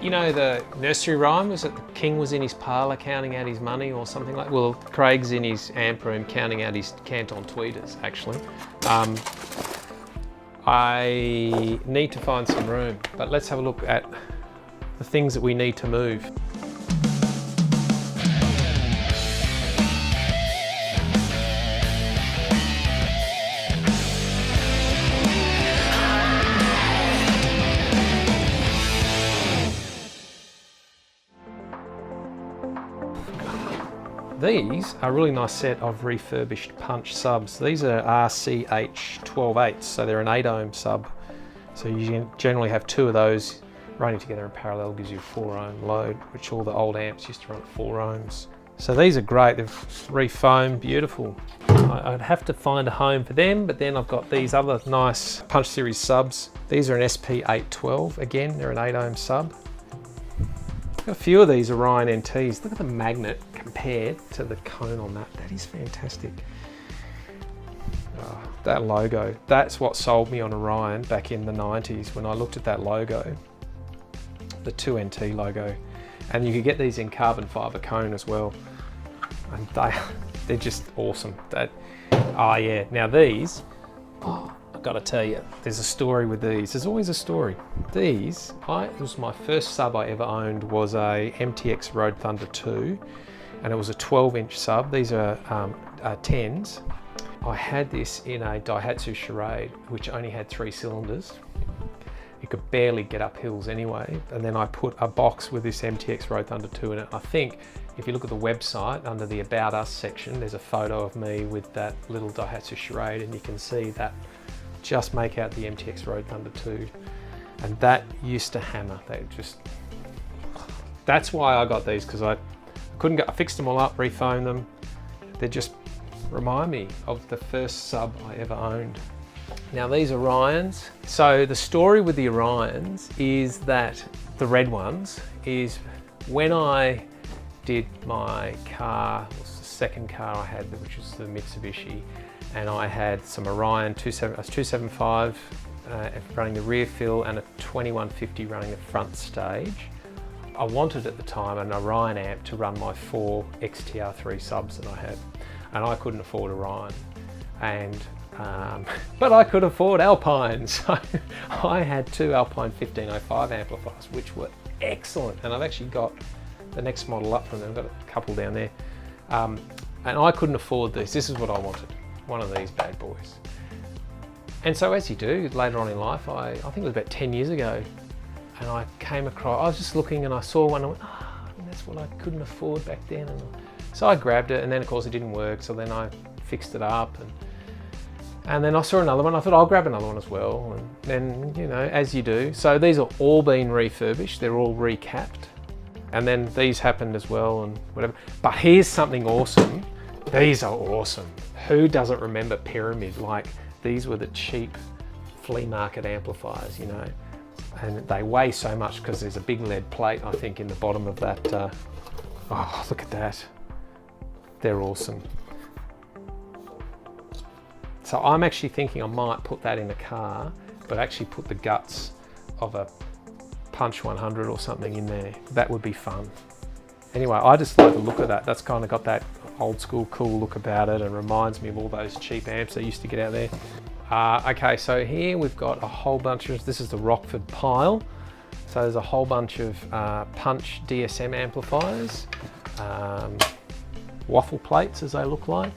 You know the nursery rhyme, was it the king was in his parlour counting out his money or something like that? Well, Craig's in his amp room counting out his Canton tweeters, actually. I need to find some room, but let's have a look at the things that we need to move. These are a really nice set of refurbished punch subs. These are RCH 12/8, so they're an 8 ohm sub. So you generally have two of those running together in parallel, gives you a 4 ohm load, which all the old amps used to run at 4 ohms. So these are great, they've re-foamed, beautiful. I'd have to find a home for them, but then I've got these other nice punch series subs. These are an SP812, again, they're an 8 ohm sub. Got a few of these Orion NTs. Look at the magnet compared to the cone on that. That is fantastic. Oh, that logo, that's what sold me on Orion back in the 90s when I looked at that logo, the 2NT logo. And you could get these in carbon fibre cone as well. And they're just awesome. Oh yeah, now these, I've got to tell you, there's a story with these. There's always a story. These, it was my first sub I ever owned, was a MTX Road Thunder 2, and it was a 12-inch sub. These are 10s. I had this in a Daihatsu Charade, which only had 3 cylinders. You could barely get up hills anyway. And then I put a box with this MTX Road Thunder 2 in it. I think if you look at the website, under the About Us section, there's a photo of me with that little Daihatsu Charade, and you can see that just make out the MTX Road Thunder 2. And that used to hammer. That's why I got these, because I fixed them all up, refoamed them. They just remind me of the first sub I ever owned. Now these Orions, so the story with the Orions is that, the red ones, is when I did my car, it was the second car I had, which was the Mitsubishi, and I had some Orion 275 running the rear fill and a 2150 running the front stage. I wanted at the time an Orion amp to run my 4 XTR3 subs that I had, and I couldn't afford Orion, but I could afford Alpine, so I had 2 Alpine 1505 amplifiers, which were excellent, and I've actually got the next model up from them. I've got a couple down there, and I couldn't afford these. This is what I wanted, one of these bad boys. And so as you do later on in life, I think it was about 10 years ago, and I came across, I was just looking and I saw one and I went, that's what I couldn't afford back then. And so I grabbed it, and then of course it didn't work, so then I fixed it up, and then I saw another one. I thought I'll grab another one as well, and then, you know, as you do. So these are all been refurbished, they're all recapped, and then these happened as well and whatever. But here's something awesome. These are awesome. Who doesn't remember Pyramid? Like, these were the cheap flea market amplifiers, you know, and they weigh so much because there's a big lead plate, I think, in the bottom of that. Oh, look at that. They're awesome. So I'm actually thinking I might put that in a car, but actually put the guts of a Punch 100 or something in there. That would be fun. Anyway, I just like the look of that. That's kind of got that old school cool look about it, and reminds me of all those cheap amps that used to get out there. Okay, so here we've got a whole bunch of, this is the Rockford pile. So there's a whole bunch of Punch DSM amplifiers, waffle plates as they look like.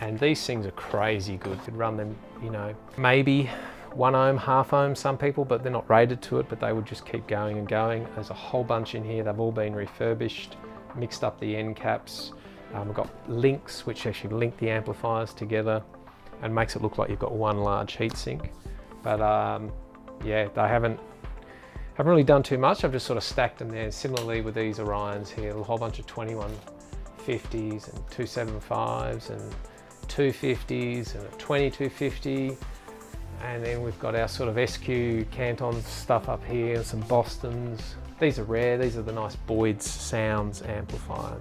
And these things are crazy good. You could run them, you know, maybe 1 ohm, half ohm, some people, but they're not rated to it, but they would just keep going and going. There's a whole bunch in here. They've all been refurbished, mixed up the end caps. We've got links, which actually link the amplifiers together and makes it look like you've got one large heatsink. But yeah, they haven't really done too much. I've just sort of stacked them there. Similarly with these Orions here, a whole bunch of 2150s and 275s and 250s and a 2250, and then we've got our sort of SQ Canton stuff up here and some Bostons. These are rare. These are the nice Boyd's Sounds amplifier.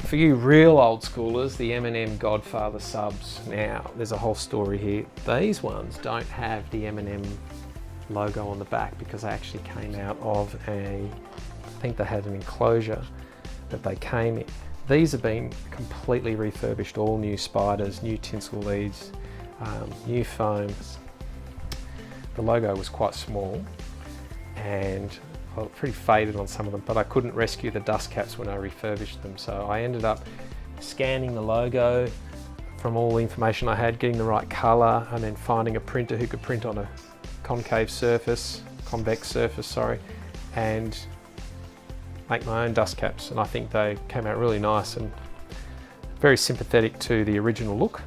For you real old schoolers, the M&M Godfather subs. Now there's a whole story here. These ones don't have the M&M logo on the back because they actually came out of a think they had an enclosure that they came in. These have been completely refurbished, all new spiders, new tinsel leads, new foam. The logo was quite small and pretty faded on some of them, but I couldn't rescue the dust caps when I refurbished them. So I ended up scanning the logo from all the information I had, getting the right colour, and then finding a printer who could print on a convex surface, and make my own dust caps. And I think they came out really nice and very sympathetic to the original look.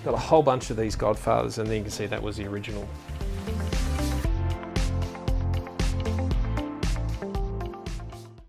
Got a whole bunch of these Godfathers, and then you can see that was the original